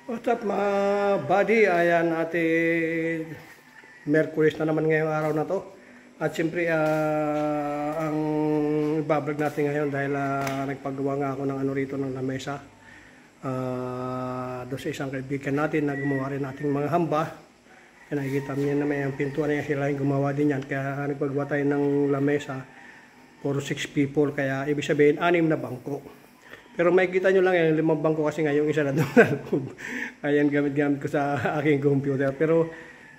What's up mga buddy? Ayan natin, Merkulis na naman ngayong araw na to. At siyempre ang ibablog natin ngayon dahil nagpagawa nga ako ng ano rito ng lamesa. Doon sa isang kaibigan natin na gumawa rin nating mga hamba. Kaya nakikita niyo naman yung pintuan niya, sila yung gumawa din yan. Kaya nagpagawa tayo ng lamesa for 6 people. Kaya ibig sabihin 6 na bangko. Pero makikita nyo lang yung 5 bangko kasi nga yung isa na doon na loob. Ayan, gamit-gamit ko sa aking computer. Pero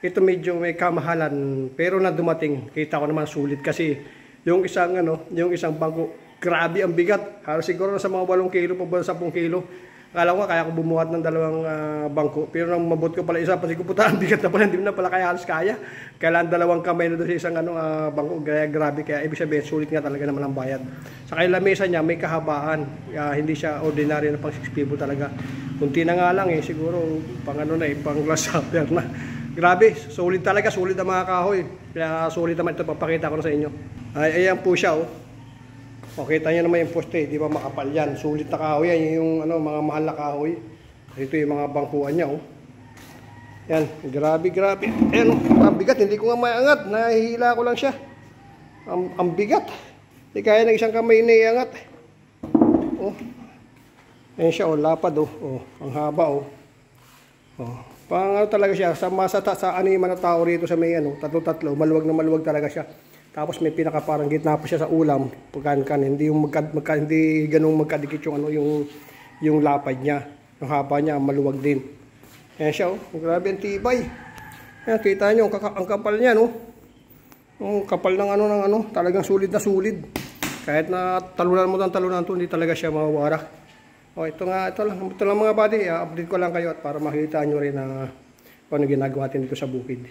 ito medyo may kamahalan. Pero na dumating, kita ko naman sulit kasi yung isang bangko, grabe ang bigat. Halos siguro sa mga 8 kilo, pa 10 kilo. Akala ko kaya ko bumuhat ng 2 bangko. Pero nang mabot ko pala isa, pati ko puta, ang bigat na pala, hindi na pala kaya halos kaya. Kailangan 2 kamay na doon sa isang bangko. Grabe, kaya ibig sabihin, sulit nga talaga naman ang bayad. Sa kailang mesa niya, may kahabaan. Hindi siya ordinary na pang 6 people talaga. Kunti na nga lang siguro pang pang glass half na. Grabe, sulit talaga, sulit ang mga kahoy. Kaya sulit naman ito, papakita ko na sa inyo. Ayan po siya, oh. O, kita nyo naman yung poste, di ba makapal yan. Sulit na kahoy yan, yung mga mahal na kahoy. Ito yung mga bangkuan niya, oh. Yan, grabe. Ayan, ang bigat, hindi ko nga maangat. Nahihila ko lang siya. Ang bigat. Hindi kaya ng isang kamay na iangat. Oh. Ayan siya, oh, lapad, oh. Oh, ang haba, oh. Oh. Talaga siya, sa animan na tao rito sa may tatlo, maluwag na maluwag talaga siya. Tapos may pinaka parang gitna pa siya sa ulam, pagkan hindi yung hindi ganung magkadikit yung lapad niya. Yung haba niya maluwag din. Ayan siya, oh. Grabe ang tibay. Ayan, kita niyo ang kapal niya, no. Ang kapal ng talagang sulit na sulit. Kahit na talunan mo to, hindi talaga siya mawawara. Oh, ito lang mga buddy, update ko lang kayo at para makita niyo rin kung ano ginagawa natin dito sa bukid.